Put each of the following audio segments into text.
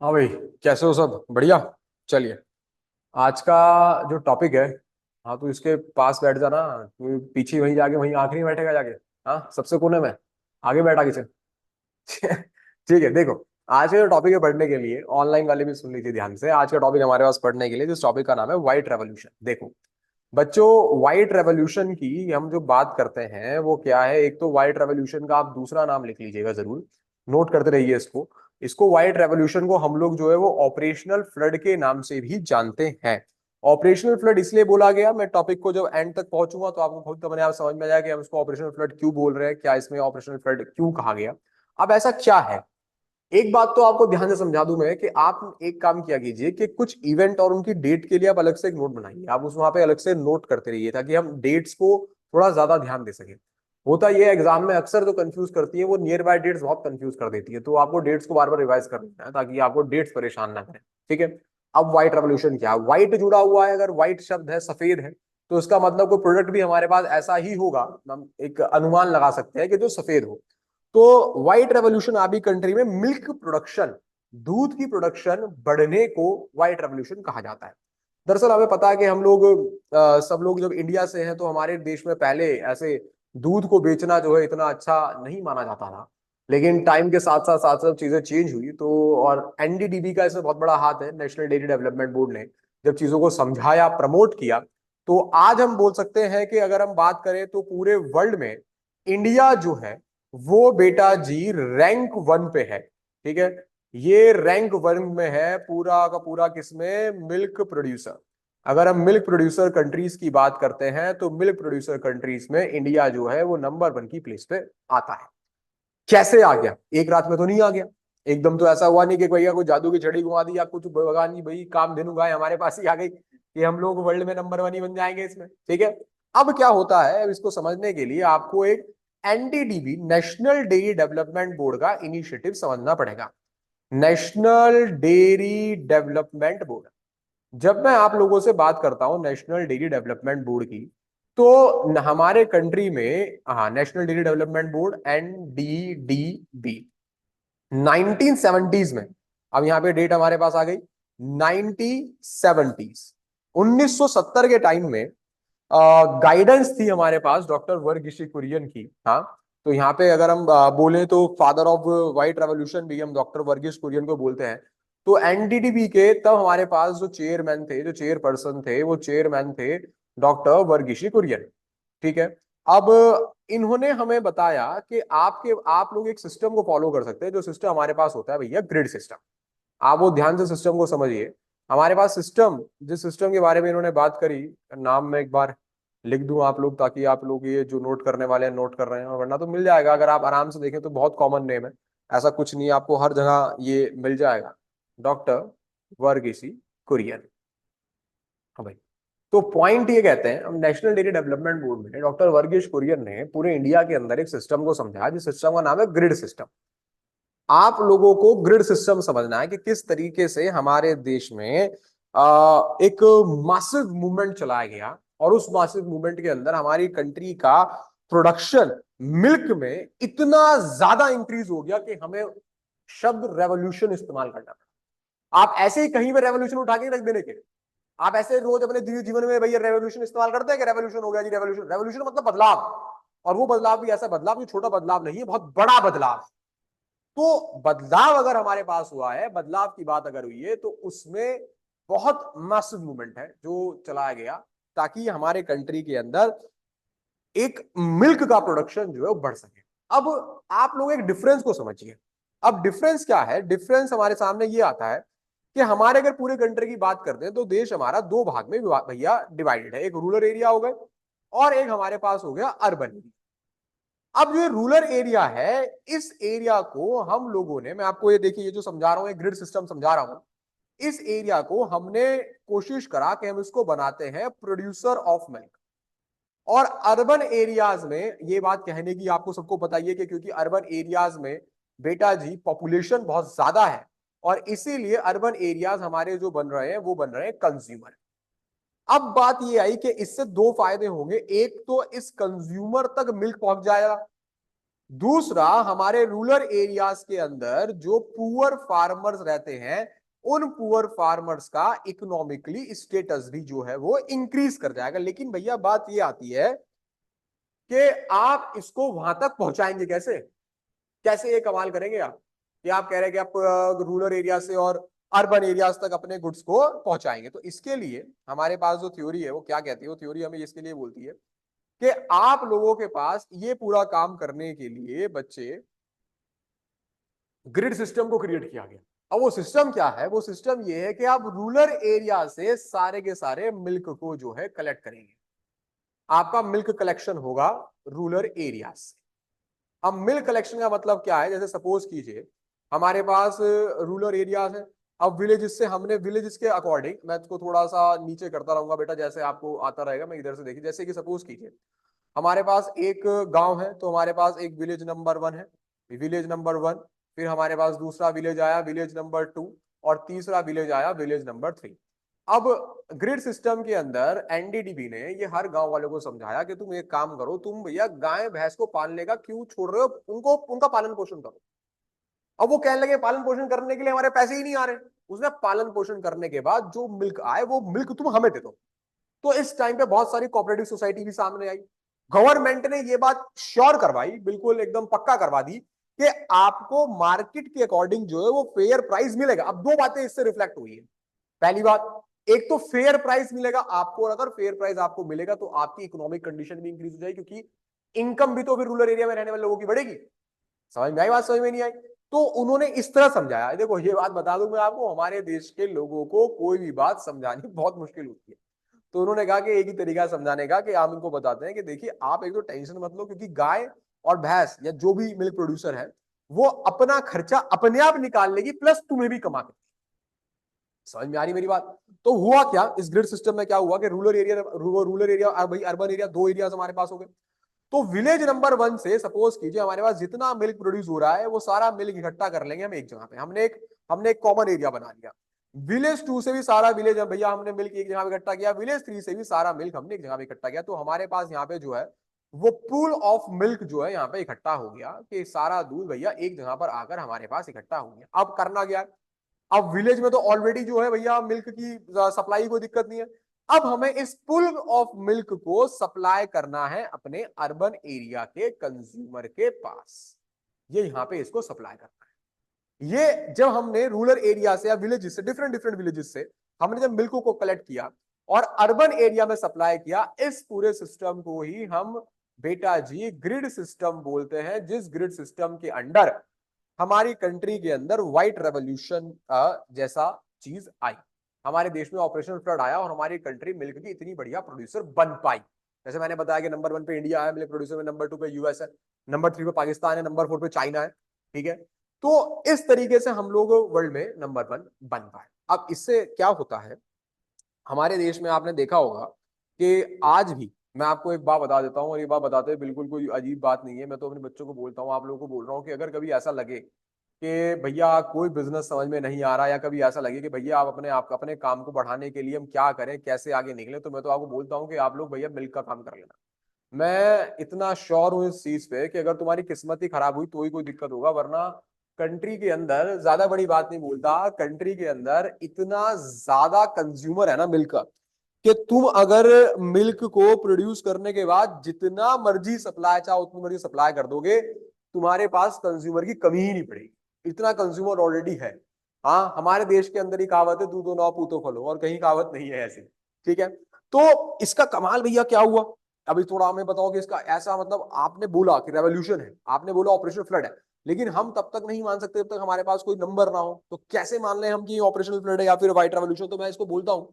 हाँ भाई, कैसे हो? सब बढ़िया। चलिए, आज का जो टॉपिक है। हाँ, तू इसके पास बैठ जाना। तू पीछे वहीं जाके वहीं आखिरी में बैठेगा जाके। हाँ, सबसे कोने में आगे बैठा किसे। ठीक है, देखो। आज का जो टॉपिक है पढ़ने के लिए, ऑनलाइन वाले भी सुन लीजिए ध्यान से। आज का टॉपिक हमारे पास पढ़ने के लिए, जिस टॉपिक का नाम है व्हाइट रेवोल्यूशन। देखो बच्चों, व्हाइट रेवोल्यूशन की हम जो बात करते हैं वो क्या है। एक तो व्हाइट रेवोल्यूशन का आप दूसरा नाम लिख लीजिएगा जरूर, नोट करते रहिए इसको। इसको व्हाइट रेवोल्यूशन को हम लोग जो है वो ऑपरेशनल फ्लड के नाम से भी जानते हैं। ऑपरेशनल फ्लड इसलिए बोला गया, मैं टॉपिक को जब एंड तक पहुंचूंगा तो आपको खुद अपने आप समझ में आ जाएगा कि हम इसको ऑपरेशनल फ्लड क्यों बोल रहे हैं, क्या इसमें ऑपरेशनल फ्लड क्यों कहा गया। अब ऐसा क्या है, एक बात तो आपको ध्यान से समझा दूं मैं कि आप एक काम किया कीजिए कि कुछ इवेंट और उनकी डेट के लिए आप अलग से एक नोट बनाइए। आप उस वहां पे अलग से नोट करते रहिए ताकि हम डेट्स को थोड़ा ज्यादा ध्यान दे सके। होता ये एग्जाम में अक्सर जो कंफ्यूज करती है वो नियर बाय डेट्स बहुत कंफ्यूज कर देती है, तो आपको डेट्स को बार बार रिवाइज करना है ताकि आपको डेट्स परेशान ना करें। ठीक है। अब व्हाइट रेवोल्यूशन क्या है? व्हाइट जुड़ा हुआ है, अगर व्हाइट शब्द है, सफेद है, तो इसका मतलब कोई प्रोडक्ट भी हमारे पास ऐसा ही होगा। हम एक अनुमान लगा सकते हैं कि जो सफेद हो। तो व्हाइट रेवोल्यूशन आपकी कंट्री में मिल्क प्रोडक्शन, दूध की प्रोडक्शन बढ़ने को व्हाइट रेवोल्यूशन कहा जाता है। दरअसल हमें पता है कि हम लोग सब लोग जब इंडिया से हैं तो हमारे देश में पहले ऐसे दूध को बेचना जो है इतना अच्छा नहीं माना जाता था। लेकिन टाइम के साथ साथ चीजें चेंज हुई तो, और एनडीडीबी का इसमें बहुत बड़ा हाथ है, नेशनल डेयरी डेवलपमेंट बोर्ड ने जब चीजों को समझाया, प्रमोट किया, तो आज हम बोल सकते हैं कि अगर हम बात करें तो पूरे वर्ल्ड में इंडिया जो है वो बेटा जी रैंक वन पे है। ठीक है। ये रैंक वन में है पूरा का पूरा किसमें? Milk producer. अगर हम मिल्क प्रोड्यूसर कंट्रीज की बात करते हैं तो मिल्क प्रोड्यूसर कंट्रीज में इंडिया जो है वो नंबर वन की प्लेस पे आता है। कैसे आ गया? एक रात में तो नहीं आ गया। एकदम तो ऐसा हुआ नहीं कि भैया कोई जादू की छड़ी घुमा दी या कुछ भगवान जी भाई काम धेनु गाय हमारे पास ही आ गई कि हम लोग वर्ल्ड में नंबर वन ही बन जाएंगे इसमें। ठीक है। अब क्या होता है, अब इसको समझने के लिए आपको एक NDDB, national dairy development board का इनिशिएटिव समझना पड़ेगा। नेशनल डेयरी डेवलपमेंट बोर्ड, जब मैं आप लोगों से बात करता हूं नेशनल डेयरी डेवलपमेंट बोर्ड की, तो हमारे कंट्री में, हाँ, national dairy development board NDDB 1970s में, अब यहां पे डेट हमारे पास आ गई 1970s, 1970 के टाइम में गाइडेंस थी हमारे पास डॉक्टर वर्गीशी कुरियन की। हाँ, तो यहाँ पे अगर हम बोले तो फादर ऑफ व्हाइट रेवोल्यूशन भी हम डॉक्टर वर्गीश कुरियन को बोलते हैं। तो एनडीडीबी के तब हमारे पास जो चेयरमैन थे, जो चेयरपर्सन थे, वो चेयरमैन थे डॉक्टर वर्गीशी कुरियन। ठीक है। अब इन्होंने हमें बताया कि आप लोग एक सिस्टम को फॉलो कर सकते हैं। जो सिस्टम हमारे पास होता है भैया, ग्रिड सिस्टम। आप वो ध्यान से सिस्टम को समझिए। हमारे पास सिस्टम, जिस सिस्टम के बारे में इन्होंने बात करी, नाम मैं एक बार लिख दूं आप लोग, ताकि आप लोग ये जो नोट करने वाले हैं नोट कर रहे हैं, और वरना तो मिल जाएगा अगर आप आराम से देखें तो बहुत कॉमन नेम है। ऐसा कुछ नहीं है, आपको हर जगह ये मिल जाएगा। डॉक्टर वर्गीसी कुरियन। हाँ भाई। तो पॉइंट ये कहते हैं, हम नेशनल डेयरी डेवलपमेंट बोर्ड में डॉक्टर वर्गीश कुरियन ने पूरे इंडिया के अंदर एक सिस्टम को समझाया, जिस सिस्टम का नाम है ग्रिड सिस्टम। आप लोगों को ग्रिड सिस्टम समझना है कि किस तरीके से हमारे देश में एक मासिव मूवमेंट चलाया गया, और उस मासिव मूवमेंट के अंदर हमारी कंट्री का प्रोडक्शन मिल्क में इतना ज्यादा इंक्रीज हो गया कि हमें शब्द रेवोल्यूशन इस्तेमाल करना पड़ा। आप ऐसे ही कहीं पे रेवोल्यूशन उठा के रख देने के, आप ऐसे रोज अपने जीवन में भैया रेवोल्यूशन इस्तेमाल करते हैं कि रेवोल्यूशन हो गया जी, रेवोल्यूशन। रेवोल्यूशन मतलब बदलाव, और वो बदलाव भी ऐसा बदलाव जो छोटा बदलाव नहीं है, बहुत बड़ा बदलाव। तो बदलाव अगर हमारे पास हुआ है, बदलाव की बात अगर हुई है, तो उसमें बहुत मैसिव मूवमेंट है जो चलाया गया ताकि हमारे कंट्री के अंदर एक मिल्क का प्रोडक्शन जो है वो बढ़ सके। अब आप लोग एक डिफरेंस को समझिए। अब डिफरेंस क्या है? डिफरेंस हमारे सामने ये आता है कि हमारे अगर पूरे कंट्री की बात करते हैं तो देश हमारा दो भाग में भैया डिवाइडेड है। एक रूरल एरिया हो गए और एक हमारे पास हो गया अर्बन एरिया। अब जो रूरल एरिया है, इस एरिया को हम लोगों ने, मैं आपको ये देखिए ये जो समझा रहा हूं, ग्रिड सिस्टम समझा रहा हूं, इस एरिया को हमने कोशिश करा कि हम इसको बनाते हैं प्रोड्यूसर ऑफ मिल्क। और अर्बन एरियाज में ये बात कहने की आपको सबको बताइए कि क्योंकि अर्बन एरियाज में बेटा जी पॉपुलेशन बहुत ज्यादा है, और इसीलिए अर्बन एरियाज हमारे जो बन रहे हैं वो बन रहे हैं कंज्यूमर। अब बात ये आई कि इससे दो फायदे होंगे। एक तो इस कंज्यूमर तक मिल्क पहुंच जाएगा, दूसरा, हमारे रूरल एरियाज के अंदर जो पुअर फार्मर्स रहते हैं, उन पुअर फार्मर्स का इकोनॉमिकली स्टेटस भी जो है वो इंक्रीज कर जाएगा। लेकिन भैया बात ये आती है कि आप इसको वहां तक पहुंचाएंगे कैसे? कैसे ये कमाल करेंगे आप कि आप कह रहे हैं कि आप रूरल एरिया से और अर्बन एरियाज तक अपने गुड्स को पहुंचाएंगे? तो इसके लिए हमारे पास जो थ्योरी है वो क्या कहती है? वो थ्योरी हमें इसके लिए बोलती है कि आप लोगों के पास ये पूरा काम करने के लिए बच्चे ग्रिड सिस्टम को क्रिएट किया गया। अब वो सिस्टम क्या है? वो सिस्टम ये है कि आप रूरल एरिया से सारे के सारे मिल्क को जो है कलेक्ट करेंगे। आपका मिल्क कलेक्शन होगा रूरल एरिया से। अब मिल्क कलेक्शन का मतलब क्या है? जैसे सपोज कीजिए हमारे पास रूरल एरियाज है, अब विलेजेस से हमने विलेजेस के अकॉर्डिंग, मैं इसको थोड़ा सा नीचे करता रहूंगा बेटा जैसे आपको आता रहेगा, मैं इधर से देखिए। जैसे कि सपोज कीजिए हमारे पास एक गांव है, तो हमारे पास एक विलेज नंबर 1 है, विलेज नंबर 1। फिर हमारे पास दूसरा विलेज आया, विलेज नंबर 2। और तीसरा विलेज आया, विलेज नंबर 3। अब ग्रिड सिस्टम के अंदर एनडीडीबी ने ये हर गांव वालों को समझाया कि तुम एक काम करो, तुम भैया गाय भैंस को पालने का क्यों छोड़ रहे हो, उनको उनका पालन पोषण करो। अब वो कहने लगे पालन पोषण करने के लिए हमारे पैसे ही नहीं आ रहे। उसने पालन पोषण करने के बाद जो मिल्क आए वो मिल्क तुम हमें दे दो। तो इस टाइम पे बहुत सारी कोऑपरेटिव सोसाइटी भी सामने आई। गवर्नमेंट ने ये बात श्योर करवाई, बिल्कुल एकदम पक्का करवा दी कि आपको मार्केट के अकॉर्डिंग जो है वो फेयर प्राइस मिलेगा। अब दो बातें इससे रिफ्लेक्ट हुई है। पहली बात, एक तो फेयर प्राइस मिलेगा आपको, और अगर फेयर प्राइस आपको मिलेगा तो आपकी इकोनॉमिक कंडीशन भी इंक्रीज हो जाएगी, क्योंकि इनकम भी तो फिर रूरल एरिया में रहने वाले लोगों की बढ़ेगी। समझ में आई बात? समझ में नहीं आई? तो उन्होंने इस तरह समझाया। देखो ये बात बता दूं मैं आपको, हमारे देश के लोगों को कोई भी बात समझानी बहुत मुश्किल होती है। तो उन्होंने कहा कि एक ही तरीका समझाने का कि हम इनको बताते हैं कि देखिए आप एक तो टेंशन मत लो, क्योंकि गाय और भैंस या जो भी मिल्क प्रोड्यूसर है वो अपना खर्चा अपने आप निकाल लेगी, प्लस तुम्हें भी कमा के। समझ में आ रही मेरी बात? तो हुआ क्या इस ग्रिड सिस्टम में? क्या हुआ कि रूरल एरिया भाई अर्बन एरिया, दो एरिया हमारे पास हो गए। तो विलेज नंबर 1 से सपोज कीजिए हमारे पास जितना मिल्क प्रोड्यूस हो रहा है वो सारा मिल्क इकट्ठा कर लेंगे हम एक जगह पे। हमने एक कॉमन एरिया बना लिया। विलेज 2 से भी सारा विलेज भैया हमने मिल्क एक जगह पे इकट्ठा किया, विलेज 3 से भी सारा मिल्क हमने एक जगह पे इकट्ठा किया। तो हमारे पास यहाँ पे जो है वो पूल ऑफ मिल्क जो है यहाँ पे इकट्ठा हो गया कि सारा दूध भैया एक जगह पर आकर हमारे पास इकट्ठा हो गया। अब करना क्या? अब विलेज में तो ऑलरेडी जो है भैया मिल्क की सप्लाई कोई दिक्कत नहीं है। अब हमें इस पुल ऑफ मिल्क को सप्लाई करना है अपने अर्बन एरिया के कंज्यूमर के पास। ये यहां पे इसको सप्लाई करना है। ये जब हमने रूरल एरिया से या विलेजेस से, डिफरेंट डिफरेंट विलेजेस से हमने जब मिल्क को कलेक्ट किया और अर्बन एरिया में सप्लाई किया, इस पूरे सिस्टम को ही हम बेटा जी ग्रिड सिस्टम बोलते हैं। जिस ग्रिड सिस्टम के अंडर हमारी कंट्री के अंदर व्हाइट रेवोल्यूशन जैसा चीज आई, हमारे देश में ऑपरेशन फ्लड आया और हमारी कंट्री मिल्क की इतनी बढ़िया प्रोड्यूसर बन पाई। जैसे मैंने बताया कि नंबर 1 पे इंडिया है मिल्क प्रोड्यूसर में, नंबर 2 पे यूएस है, नंबर 3 पे पाकिस्तान है, नंबर 4 पे चाइना है। ठीक है, तो इस तरीके से हम लोग वर्ल्ड में नंबर 1 बन पाए। अब इससे क्या होता है हमारे देश में, आपने देखा होगा कि आज भी, मैं आपको एक बात बता देता हूँ, और ये बात बताते हैं बिल्कुल कोई अजीब बात नहीं है। मैं तो अपने बच्चों को बोलता हूँ, आप लोगों को बोल रहा हूँ कि अगर कभी ऐसा लगे कि भैया कोई बिजनेस समझ में नहीं आ रहा, या कभी ऐसा लगे कि भैया आप अपने काम को बढ़ाने के लिए हम क्या करें, कैसे आगे निकले, तो मैं तो आपको बोलता हूँ कि आप लोग भैया मिल्क का काम कर लेना। मैं इतना श्योर हूँ इस चीज पे कि अगर तुम्हारी किस्मत ही खराब हुई तो ही कोई दिक्कत होगा, वरना कंट्री के अंदर, ज्यादा बड़ी बात नहीं बोलता, कंट्री के अंदर इतना ज्यादा कंज्यूमर है ना मिल्क का, कि तुम अगर मिल्क को प्रोड्यूस करने के बाद जितना मर्जी सप्लाई चाहो उतनी मर्जी सप्लाई कर दोगे, तुम्हारे पास कंज्यूमर की कमी ही नहीं पड़ेगी। इतना कंज्यूमर ऑलरेडी है। हाँ, हमारे देश के अंदर ही कहावत है, दूधो नाव पूतो फलो, और कहीं कहावत नहीं है ऐसी। ठीक है, तो इसका कमाल भैया क्या हुआ, अभी थोड़ा हमें बताओ कि इसका ऐसा मतलब, आपने बोला कि रेवोल्यूशन है, आपने बोला ऑपरेशन फ्लड है, लेकिन हम तब तक नहीं मान सकते जब तक हमारे पास कोई नंबर ना हो। तो कैसे मान लें हम कि ऑपरेशनल फ्लड है या फिर व्हाइट रेवोल्यूशन? तो मैं इसको बोलता हूं,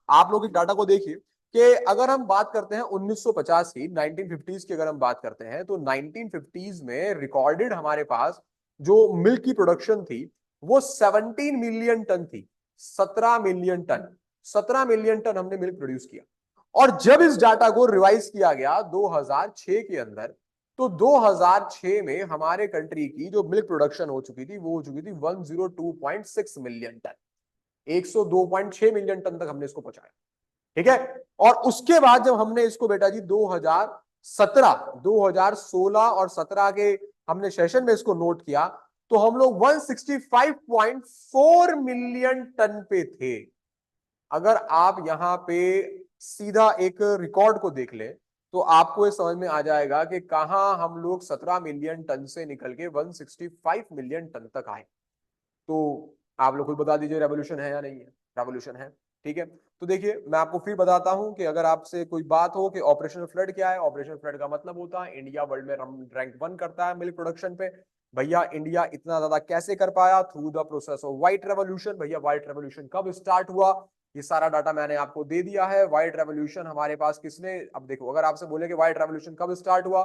आप लोग इस डाटा को देखिए कि अगर हम बात करते हैं 1950 की, 1950s की अगर हम बात करते हैं, तो 1950s में रिकॉर्डेड हमारे पास जो मिल्क की प्रोडक्शन थी वो 17 मिलियन टन थी। 17 मिलियन टन, 17 मिलियन टन हमने मिल्क प्रोड्यूस किया। और जब इस डाटा को रिवाइज किया गया 2006 के अंदर, तो 2006 में हमारे कंट्री की जो मिल्क प्रोडक्शन हो चुकी थी वो हो चुकी थी 102.6 मिलियन टन। 102.6 मिलियन टन तक हमने इसको पहुंचाया। ठीक है, और उसके बाद जब हमने इसको बेटा जी 2017, 2016 और 17 के हमने सेशन में इसको नोट किया तो हम लोग 165.4 मिलियन टन पे थे। अगर आप यहां पे सीधा एक रिकॉर्ड को देख ले तो आपको ये समझ में आ जाएगा कि कहां हम लोग 17 मिलियन टन से निकल के 165 मिलियन टन तक आए। तो आप लोग खुद बता दीजिए रेवोल्यूशन है या नहीं है। रेवोल्यूशन है। ठीक है, तो देखिए मैं आपको फिर बताता हूं कि अगर आपसे कोई बात हो कि ऑपरेशनल फ्लड क्या है, ऑपरेशनल फ्लड का मतलब होता है इंडिया वर्ल्ड में रैंक 1 करता है मिल्क प्रोडक्शन पे। भैया इंडिया इतना ज्यादा कैसे कर पाया? Through the process of white revolution. भैया व्हाइट रेवोल्यूशन कब स्टार्ट हुआ, ये सारा डाटा मैंने आपको दे दिया है। व्हाइट रेवोल्यूशन हमारे पास किसने, अब देखो अगर आपसे बोले कि व्हाइट रेवोल्यूशन कब स्टार्ट हुआ,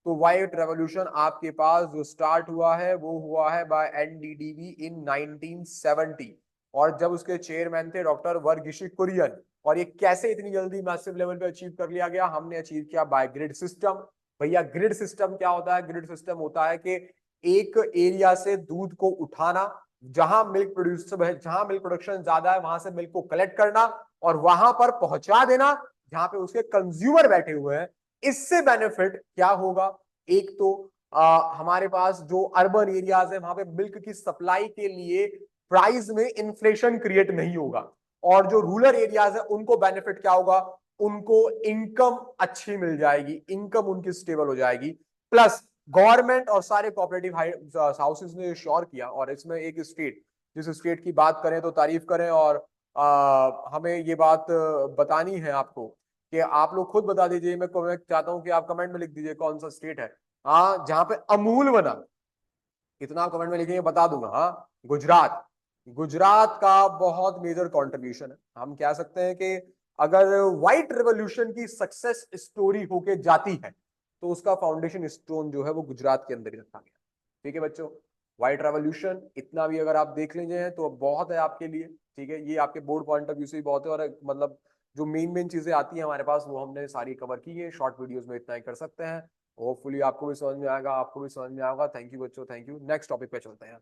तो व्हाइट रेवोल्यूशन आपके पास जो स्टार्ट हुआ है वो हुआ है बाय एनडीडीबी इन 1970, और जब उसके चेयरमैन थे डॉक्टर वर्गिशी कुरियन। और ये कैसे इतनी जल्दी मैसिव लेवल पे अचीव कर लिया गया? हमने अचीव किया बाय ग्रिड सिस्टम। भैया ग्रिड सिस्टम क्या होता है? ग्रिड सिस्टम होता है कि एक एरिया से दूध को उठाना, जहां मिल्क प्रोडक्शन ज्यादा है वहां से मिल्क को कलेक्ट करना और वहां पर पहुंचा देना जहां पे उसके कंज्यूमर बैठे हुए हैं। इससे बेनिफिट क्या होगा? एक तो हमारे पास जो अर्बन एरियाज है वहां पे मिल्क की सप्लाई के लिए प्राइस में इन्फ्लेशन क्रिएट नहीं होगा, और जो रूरल एरियाज है उनको बेनिफिट क्या होगा? उनको इनकम अच्छी मिल जाएगी, इनकम उनकी स्टेबल हो जाएगी। प्लस गवर्नमेंट और सारे कोऑपरेटिव हाउसेस ने श्योर किया, और इसमें एक स्टेट, जिस स्टेट की बात करें तो तारीफ करें, और हमें ये बात बतानी है आपको कि आप लोग खुद बता दीजिए। मैं चाहता हूं कि आप कमेंट में लिख दीजिए कौन सा स्टेट है हाँ जहां पे अमूल बना। इतना आप कमेंट में लिखेंगे बता दूंगा। हाँ, गुजरात। गुजरात का बहुत मेजर कंट्रीब्यूशन है। हम कह सकते हैं कि अगर व्हाइट रेवोल्यूशन की सक्सेस स्टोरी होके जाती है तो उसका फाउंडेशन स्टोन जो है वो गुजरात के अंदर ही रखा गया। ठीक है बच्चों, व्हाइट रेवोल्यूशन इतना भी अगर आप देख लीजिए तो बहुत है आपके लिए। ठीक है, ये आपके बोर्ड पॉइंट ऑफ व्यू से भी बहुत है, और मतलब जो मेन मेन चीजें आती हैं हमारे पास वो हमने सारी कवर की है। शॉर्ट वीडियोस में इतना ही कर सकते हैं। होपफुली आपको भी समझ में आएगा, आपको भी समझ में आएगा। थैंक यू बच्चों, थैंक यू। नेक्स्ट टॉपिक पे चलते हैं।